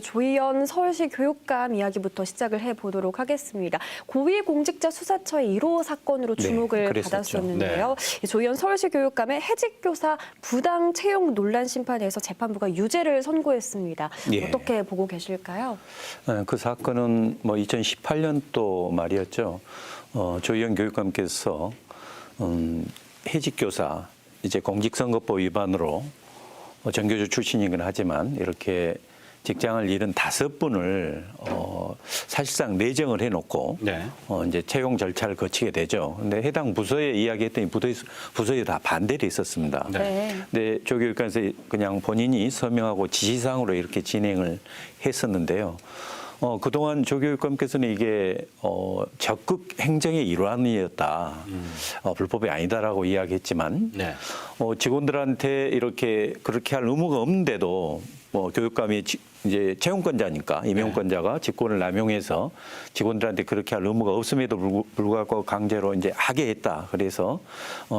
조희연 서울시 교육감 이야기부터 시작을 해보도록 하겠습니다. 고위공직자 수사처의 1호 사건으로 주목을 받았었는데요. 네. 조희연 서울시 교육감의 해직교사 부당 채용 논란 심판에서 재판부가 유죄를 선고했습니다. 예. 어떻게 보고 계실까요? 그 사건은 2018년도 말이었죠. 조희연 교육감께서 해직교사 이제 공직선거법 위반으로 정교조 출신이긴 하지만 이렇게 직장을 잃은 5분을 사실상 내정을 해놓고 네. 이제 채용 절차를 거치게 되죠. 근데 해당 부서에 이야기했더니 부서에 다 반대를 있었습니다. 네. 근데 조 교육감에서 그냥 본인이 서명하고 지시사항으로 이렇게 진행을 했었는데요. 그동안 조 교육감께서는 이게 적극 행정의 일환이었다. 불법이 아니다라고 이야기했지만 네. 직원들한테 이렇게 그렇게 할 의무가 없는데도 교육감이 이제 채용권자니까 임용권자가 직권을 남용해서 직원들한테 그렇게 할 의무가 없음에도 불구하고 강제로 이제 하게 했다. 그래서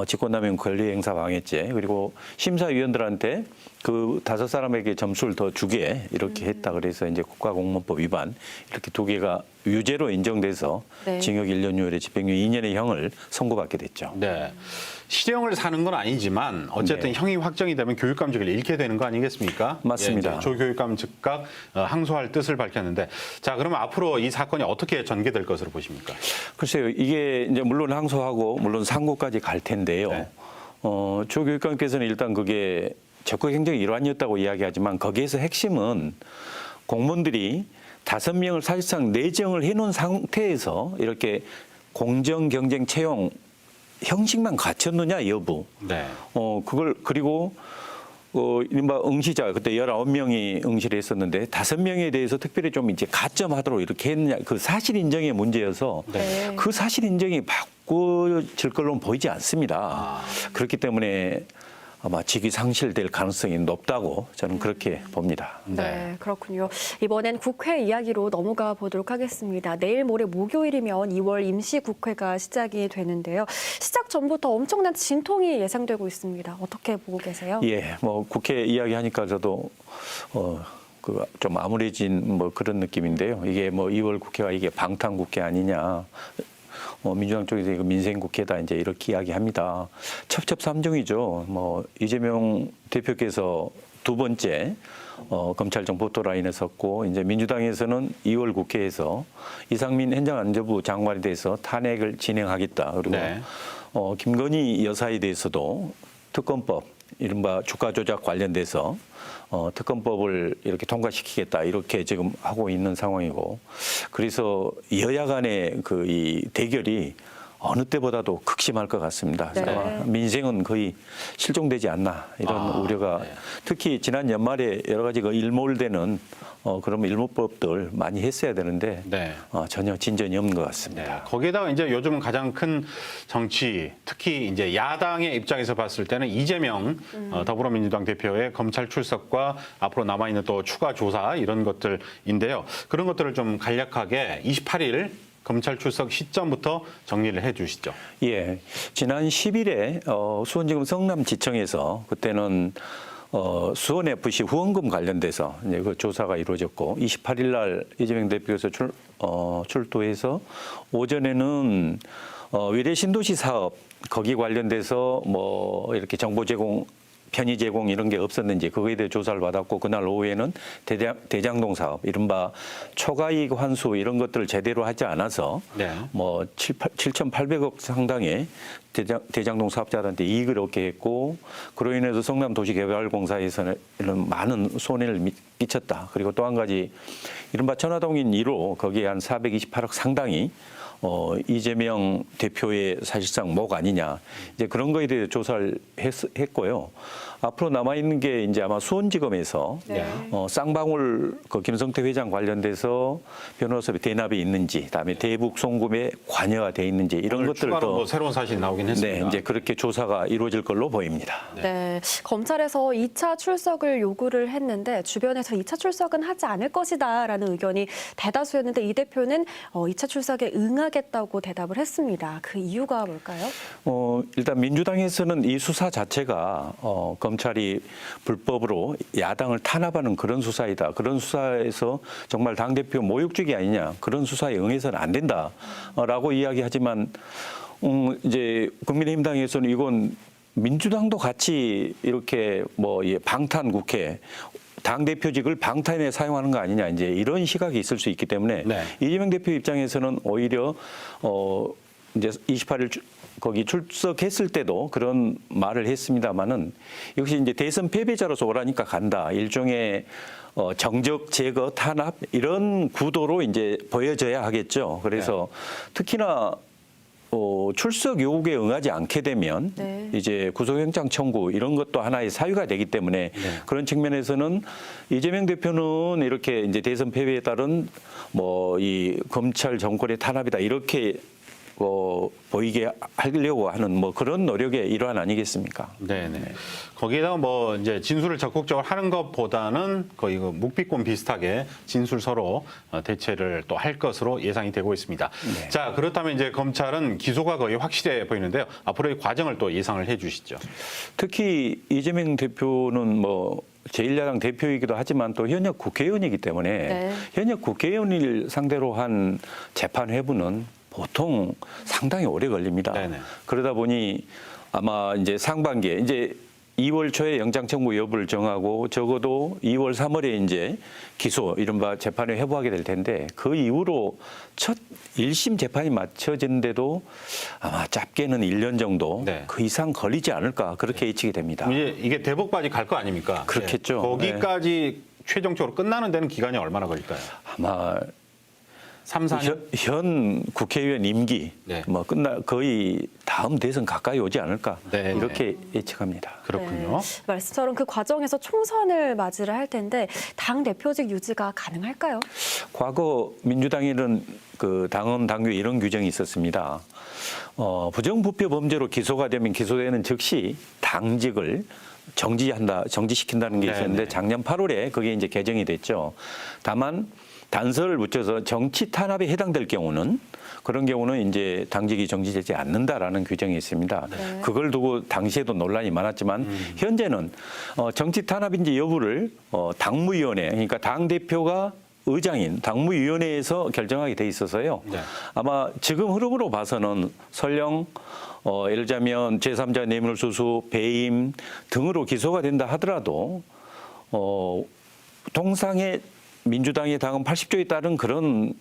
직권남용 권리행사 방해죄 그리고 심사위원들한테 그 5사람에게 점수를 더 주게 이렇게 했다. 그래서 이제 국가공무원법 위반 이렇게 2개가 유죄로 인정돼서 네. 징역 1년 6월에 집행유예 2년의 형을 선고받게 됐죠. 네. 실형을 사는 건 아니지만 어쨌든 네. 형이 확정이 되면 교육감직을 잃게 되는 거 아니겠습니까? 맞습니다. 예, 조 교육감 즉각 항소할 뜻을 밝혔는데 자 그러면 앞으로 이 사건이 어떻게 전개될 것으로 보십니까? 글쎄요. 이게 이제 물론 항소하고 물론 상고까지 갈 텐데요. 네. 조 교육감께서는 일단 그게 적극 행정의 일환이었다고 이야기하지만 거기에서 핵심은 공무원들이 5명을 사실상 내정을 해놓은 상태에서 이렇게 공정, 경쟁, 채용 형식만 갖췄느냐 여부. 네. 그걸 그리고 이른바 응시자 그때 19명이 응시를 했었는데 5명에 대해서 특별히 좀 이제 가점하도록 이렇게 했느냐 그 사실 인정의 문제여서 네. 그 사실 인정이 바꿔질 걸로는 보이지 않습니다. 그렇기 때문에 아마 직위 상실될 가능성이 높다고 저는 그렇게 봅니다. 네, 그렇군요. 이번엔 국회 이야기로 넘어가 보도록 하겠습니다. 내일 모레 목요일이면 2월 임시국회가 시작이 되는데요. 시작 전부터 엄청난 진통이 예상되고 있습니다. 어떻게 보고 계세요? 예, 국회 이야기하니까 저도 좀 암울해진 그런 느낌인데요. 이게 2월 국회가 이게 방탄국회 아니냐. 민주당 쪽에서 이거 민생국회다 이제 이렇게 이야기합니다. 첩첩산중이죠. 이재명 대표께서 2번째 검찰청 보도라인에 섰고 이제 민주당에서는 2월 국회에서 이상민 행정안전부 장관에 대해서 탄핵을 진행하겠다. 그리고 네. 김건희 여사에 대해서도 특검법 이른바 주가 조작 관련돼서 특검법을 이렇게 통과시키겠다 이렇게 지금 하고 있는 상황이고 그래서 여야 간의 이 대결이 어느 때보다도 극심할 것 같습니다. 네. 아마 민생은 거의 실종되지 않나 이런 우려가 네. 특히 지난 연말에 여러 가지 일몰되는 그런 일몰법들 많이 했어야 되는데 네. 전혀 진전이 없는 것 같습니다. 네. 거기에다가 이제 요즘 가장 큰 정치 특히 이제 야당의 입장에서 봤을 때는 이재명 더불어민주당 대표의 검찰 출석과 앞으로 남아있는 또 추가 조사 이런 것들인데요. 그런 것들을 좀 간략하게 28일 검찰 출석 시점부터 정리를 해 주시죠. 예, 지난 10일에 수원지검 성남지청에서 그때는 수원FC 후원금 관련돼서 이제 그 조사가 이루어졌고 28일 날 이재명 대표께서 출두해서 오전에는 위례 신도시 사업 거기 관련돼서 이렇게 정보 제공 편의 제공 이런 게 없었는지 그거에 대해 조사를 받았고 그날 오후에는 대장동 사업 이른바 초과이익 환수 이런 것들을 제대로 하지 않아서 네. 7,800억 상당의 대장동 사업자들한테 이익을 얻게 했고 그로 인해서 성남도시개발공사에서는 이런 많은 손해를 끼쳤다. 그리고 또 한 가지 이른바 천화동인 1호 거기에 한 428억 상당이 이재명 대표의 사실상 목 아니냐 이제 그런 거에 대해 조사를 했고요. 앞으로 남아 있는 게 이제 아마 수원지검에서 네. 쌍방울 김성태 회장 관련돼서 변호사비 대납이 있는지, 그다음에 대북 송금에 관여가 돼 있는지 이런 것들도 새로운 사실이 나오긴 했습니다. 네, 이제 그렇게 조사가 이루어질 걸로 보입니다. 네, 검찰에서 2차 출석을 요구를 했는데 주변에서 2차 출석은 하지 않을 것이다라는 의견이 대다수였는데 이 대표는 2차 출석에 응하겠다고 대답을 했습니다. 그 이유가 뭘까요? 일단 민주당에서는 이 수사 자체가 검찰이 불법으로 야당을 탄압하는 그런 수사이다. 그런 수사에서 정말 당대표 모욕죄기 아니냐. 그런 수사에 응해서는 안 된다라고 이야기하지만 이제 국민의힘당에서는 이건 민주당도 같이 이렇게 뭐 방탄 국회 당대표직을 방탄에 사용하는 거 아니냐 이제 이런 시각이 있을 수 있기 때문에 네. 이재명 대표 입장에서는 오히려 이제 28일 거기 출석했을 때도 그런 말을 했습니다마는 역시 이제 대선 패배자로서 오라니까 간다. 일종의 정적 제거 탄압 이런 구도로 이제 보여져야 하겠죠. 그래서 특히나 출석 요구에 응하지 않게 되면 네. 이제 구속영장 청구 이런 것도 하나의 사유가 되기 때문에 그런 측면에서는 이재명 대표는 이렇게 이제 대선 패배에 따른 뭐 이 검찰 정권의 탄압이다 이렇게 보이게 하려고 하는 뭐 그런 노력의 일환 아니겠습니까? 네네. 거기에다가 뭐 이제 진술을 적극적으로 하는 것보다는 거의 그 묵비권 비슷하게 진술 서로 대체를 또 할 것으로 예상이 되고 있습니다. 네. 자, 그렇다면 이제 검찰은 기소가 거의 확실해 보이는데요. 앞으로의 과정을 또 예상을 해 주시죠. 특히 이재명 대표는 뭐 제1야당 대표이기도 하지만 또 현역 국회의원이기 때문에 네. 현역 국회의원을 상대로 한 재판 회부는 보통 상당히 오래 걸립니다. 네네. 그러다 보니 아마 이제 상반기에 이제 2월 초에 영장 청구 여부를 정하고 적어도 2월 3월에 이제 기소 이른바 재판을 회부하게 될 텐데 그 이후로 첫 1심 재판이 마쳐지는데도 아마 짧게는 1년 정도 네. 그 이상 걸리지 않을까 그렇게 예측이 됩니다. 이제 이게 대법까지 갈 거 아닙니까? 그렇겠죠. 네. 거기까지 최종적으로 끝나는 데는 기간이 얼마나 걸릴까요? 아마 3, 4년? 현 국회의원 임기 네. 뭐 거의 다음 대선 가까이 오지 않을까 네. 이렇게 예측합니다. 그렇군요. 네. 말씀처럼 그 과정에서 총선을 맞이를 할 텐데 당 대표직 유지가 가능할까요? 과거 민주당에는 그 당원 당규 이런 규정이 있었습니다. 부정부패 범죄로 기소가 되면 기소되는 즉시 당직을 정지시킨다는 게 있었는데 네네. 작년 8월에 그게 이제 개정이 됐죠. 다만 단서를 붙여서 정치 탄압에 해당될 경우는 그런 경우는 이제 당직이 정지되지 않는다라는 규정이 있습니다. 네. 그걸 두고 당시에도 논란이 많았지만 현재는 정치 탄압인지 여부를 당무위원회 그러니까 당 대표가 의장인 당무위원회에서 결정하게 돼 있어서요. 네. 아마 지금 흐름으로 봐서는 설령 예를 들자면 제3자 뇌물수수, 배임 등으로 기소가 된다 하더라도 통상의 민주당의 당헌 80조에 따른 그런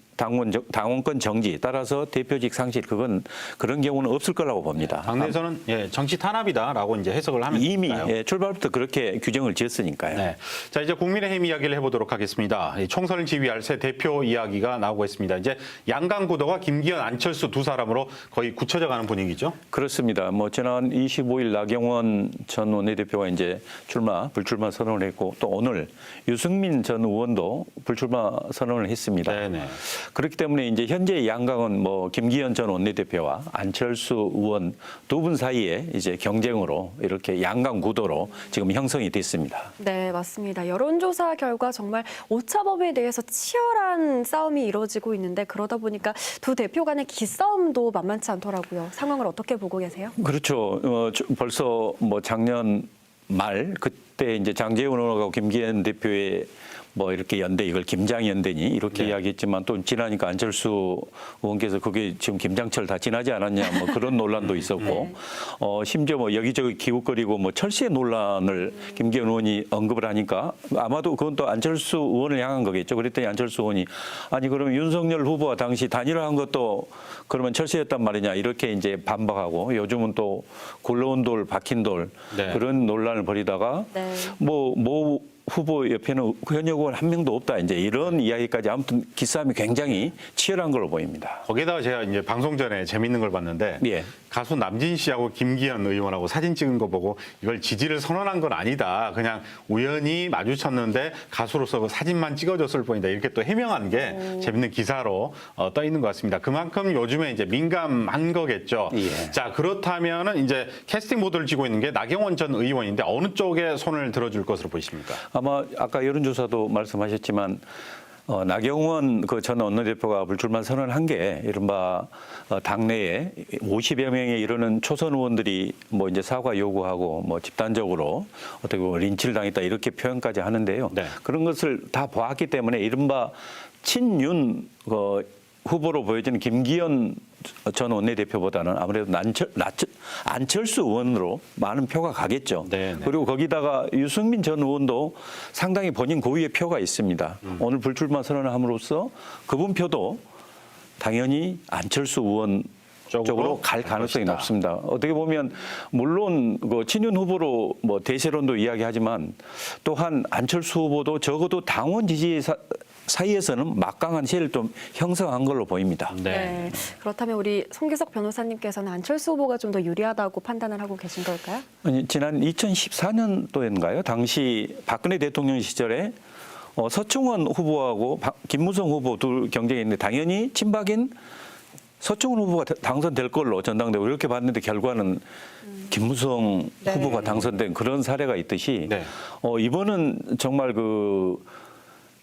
당원권 정지 따라서 대표직 상실 그런 경우는 없을 거라고 봅니다. 당내에서는 정치 탄압이다라고 이제 해석을 하면 이미 될까요? 출발부터 그렇게 규정을 지었으니까요. 네. 자, 이제 국민의힘 이야기를 해보도록 하겠습니다. 총선을 지휘할 새 대표 이야기가 나오고 있습니다. 이제 양강구도가 김기현, 안철수 두 사람으로 거의 굳혀져가는 분위기죠. 그렇습니다. 뭐 지난 25일 나경원 전 원내대표가 이제 불출마 선언을 했고 또 오늘 유승민 전 의원도 불출마 선언을 했습니다. 네네. 그렇기 때문에 이제 현재 양강은 뭐 김기현 전 원내대표와 안철수 의원 두 분 사이에 이제 경쟁으로 이렇게 양강 구도로 지금 형성이 됐습니다. 네, 맞습니다. 여론조사 결과 정말 오차범위에 대해서 치열한 싸움이 이루어지고 있는데 그러다 보니까 두 대표 간의 기싸움도 만만치 않더라고요. 상황을 어떻게 보고 계세요? 그렇죠. 벌써 뭐 작년 말 그때 이제 장제원 의원하고 김기현 대표의 뭐 이렇게 연대 이걸 김장연대니 이렇게 네. 이야기했지만 또 지나니까 안철수 의원께서 그게 지금 김장철 다 지나지 않았냐 뭐 그런 논란도 있었고 심지어 뭐 여기저기 기웃거리고 뭐 철새 논란을 김기현 의원이 언급을 하니까 아마도 그건 또 안철수 의원을 향한 거겠죠. 그랬더니 안철수 의원이 아니 그러면 윤석열 후보와 당시 단일화한 것도 그러면 철새였단 말이냐 이렇게 이제 반박하고 요즘은 또 굴러온 돌 박힌 돌 네. 그런 논란을 벌이다가 네. 뭐 후보 옆에는 현역 의원 한 명도 없다. 이제 이런 이야기까지 아무튼 기싸움이 굉장히 치열한 걸로 보입니다. 거기다가 제가 이제 방송 전에 재밌는 걸 봤는데 예. 가수 남진 씨하고 김기현 의원하고 사진 찍은 거 보고 이걸 지지를 선언한 건 아니다. 그냥 우연히 마주쳤는데 가수로서 그 사진만 찍어줬을 뿐이다. 이렇게 또 해명한 게 재밌는 기사로 떠 있는 것 같습니다. 그만큼 요즘에 이제 민감한 거겠죠. 예. 자, 그렇다면은 이제 캐스팅 보드를 쥐고 있는 게 나경원 전 의원인데 어느 쪽에 손을 들어줄 것으로 보이십니까? 아마 아까 여론조사도 말씀하셨지만 나경원 그 전 원내대표가 불출마 선언한 게 이른바 당내에 50여 명에 이르는 초선 의원들이 뭐 이제 사과 요구하고 뭐 집단적으로 어떻게 보면 린치를 당했다 이렇게 표현까지 하는데요. 네. 그런 것을 다 보았기 때문에 이른바 친윤 후보로 보여지는 김기현 전 원내대표보다는 아무래도 안철수 의원으로 많은 표가 가겠죠. 네, 네. 그리고 거기다가 유승민 전 의원도 상당히 본인 고유의 표가 있습니다. 오늘 불출마 선언을 함으로써 그분 표도 당연히 안철수 의원 쪽으로 갈 가능성이 것이다. 높습니다. 어떻게 보면 물론 그 친윤 후보로 뭐 대세론도 이야기하지만 또한 안철수 후보도 적어도 당원 지지 사이에서는 막강한 세를 좀 형성한 걸로 보입니다. 네. 그렇다면 우리 송기석 변호사님께서는 안철수 후보가 좀 더 유리하다고 판단을 하고 계신 걸까요? 아니, 지난 2014년도인가요? 당시 박근혜 대통령 시절에 서청원 후보하고 김무성 후보 둘 경쟁했는데 당연히 친박인 서청원 후보가 당선될 걸로 전당대회 이렇게 봤는데 결과는 김무성 네. 후보가 당선된 그런 사례가 있듯이 네. 이번은 정말 그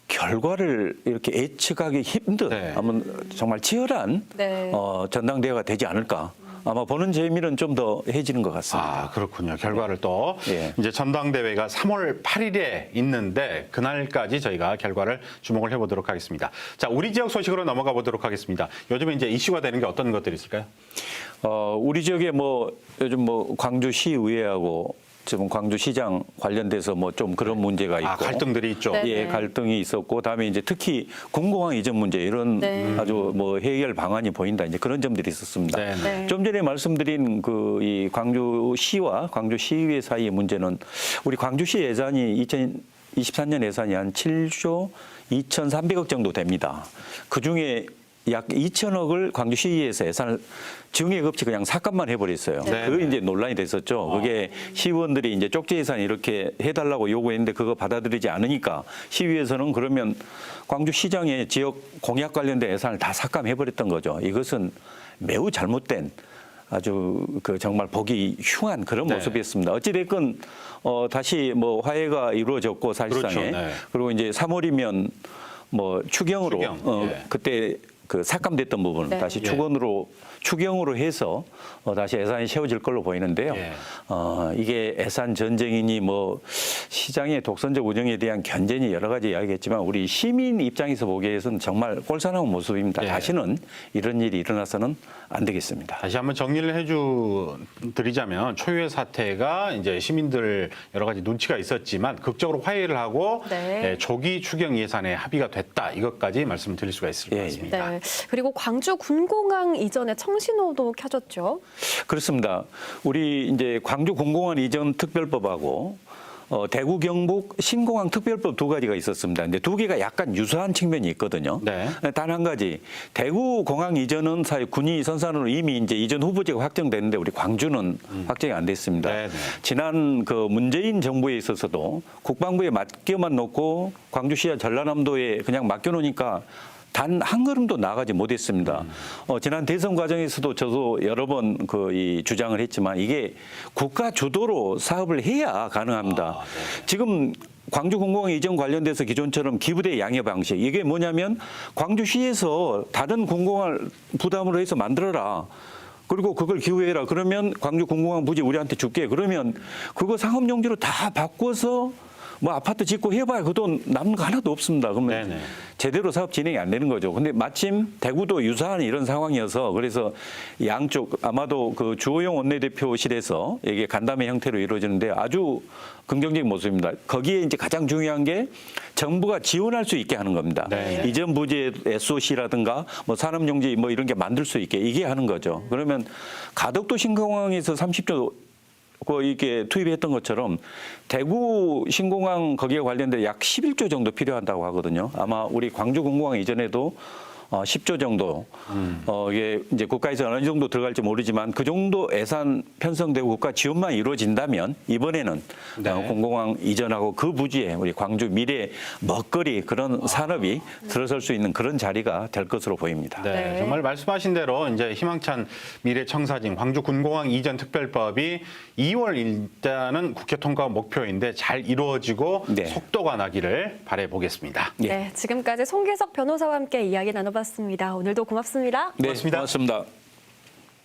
결과를 이렇게 예측하기 힘든 네. 아마 정말 치열한 네. 전당대회가 되지 않을까. 아마 보는 재미는 좀 더 해지는 것 같습니다. 아, 그렇군요. 결과를 또 예. 이제 전당대회가 3월 8일에 있는데 그날까지 저희가 결과를 주목을 해보도록 하겠습니다. 자, 우리 지역 소식으로 넘어가 보도록 하겠습니다. 요즘에 이제 이슈가 되는 게 어떤 것들이 있을까요? 우리 지역에 뭐 요즘 뭐 광주시의회하고 지금 광주시장 관련돼서 뭐 좀 그런 문제가 있고 갈등들이 있죠. 네. 예, 갈등이 있었고 다음에 이제 특히 군공항 이전 문제 이런 네. 아주 뭐 해결 방안이 보인다 이제 그런 점들이 있었습니다. 네, 네. 좀 전에 말씀드린 그 이 광주시와 광주시의회 사이의 문제는 우리 광주시 예산이 2023년 예산이 한 7조 2,300억 정도 됩니다. 그 중에 약 2천억을 광주시에서 예산을 증액 없이 그냥 삭감만 해버렸어요. 네. 그게 이제 논란이 됐었죠. 그게 시의원들이 이제 쪽지 예산 이렇게 해달라고 요구했는데 그거 받아들이지 않으니까 시의회에서는 그러면 광주시장의 지역 공약 관련된 예산을 다 삭감해버렸던 거죠. 이것은 매우 잘못된 아주 그 정말 보기 흉한 그런 네. 모습이었습니다. 어찌됐건 다시 뭐 화해가 이루어졌고 사실상에 그렇죠. 네. 그리고 이제 3월이면 뭐 추경으로 추경. 예. 그때 그 삭감됐던 부분은 네. 다시 예. 추경으로 해서 다시 예산이 세워질 걸로 보이는데요. 예. 이게 예산 전쟁이니 뭐 시장의 독선적 운영에 대한 견제니 여러 가지 이야기했지만 우리 시민 입장에서 보기에는 정말 꼴사나운 모습입니다. 예. 다시는 이런 일이 일어나서는 안 되겠습니다. 다시 한번 정리를 해드리자면 초유의 사태가 이제 시민들 여러 가지 눈치가 있었지만 극적으로 화해를 하고 네. 조기 추경 예산에 합의가 됐다. 이것까지 말씀드릴 수가 있을 것 예, 예. 같습니다. 네. 그리고 광주 군공항 이전에 청신호도 켜졌죠. 그렇습니다. 우리 이제 광주 공공항 이전 특별법하고 대구 경북 신공항 특별법 두 가지가 있었습니다. 근데 두 개가 약간 유사한 측면이 있거든요. 네. 단 한 가지 대구 공항 이전은 사실 군이 선산으로 이미 이제 이전 후보지가 확정됐는데 우리 광주는 확정이 안 됐습니다. 네, 네. 지난 그 문재인 정부에 있어서도 국방부에 맡겨만 놓고 광주시와 전라남도에 그냥 맡겨놓으니까 단 한 걸음도 나가지 못했습니다. 지난 대선 과정에서도 저도 여러 번 이 주장을 했지만 이게 국가 주도로 사업을 해야 가능합니다. 지금 광주 공공항 이전 관련돼서 기존처럼 기부대 양해 방식 이게 뭐냐면 광주시에서 다른 공공항을 부담으로 해서 만들어라. 그리고 그걸 기부해라. 그러면 광주 공공항 부지 우리한테 줄게. 그러면 그거 상업용지로 다 바꿔서 뭐 아파트 짓고 해봐야 그 돈 남는 거 하나도 없습니다. 그러면 네네. 제대로 사업 진행이 안 되는 거죠. 근데 마침 대구도 유사한 이런 상황이어서 그래서 양쪽 아마도 그 주호영 원내대표실에서 이게 간담회 형태로 이루어지는데 아주 긍정적인 모습입니다. 거기에 이제 가장 중요한 게 정부가 지원할 수 있게 하는 겁니다. 네. 이전 부지의 SOC라든가 뭐 산업용지 뭐 이런 게 만들 수 있게 이게 하는 거죠. 그러면 가덕도 신공항에서 30조 이게 투입했던 것처럼 대구 신공항 거기에 관련된 약 11조 정도 필요한다고 하거든요. 아마 우리 광주 공공항 이전에도 10조 정도 이게 이제 국가에서 어느 정도 들어갈지 모르지만 그 정도 예산 편성되고 국가 지원만 이루어진다면 이번에는 네. 공공항 이전하고 그 부지에 우리 광주 미래 먹거리 그런 산업이 들어설 수 있는 그런 자리가 될 것으로 보입니다. 네, 네. 정말 말씀하신 대로 이제 희망찬 미래 청사진 광주 군공항 이전 특별법이 2월 일단은 국회 통과 목표인데 잘 이루어지고 네. 속도가 나기를 바래 보겠습니다. 예. 네, 지금까지 송계석 변호사와 함께 이야기 나눠봤습니다. 오늘도 고맙습니다. 네, 고맙습니다. 고맙습니다.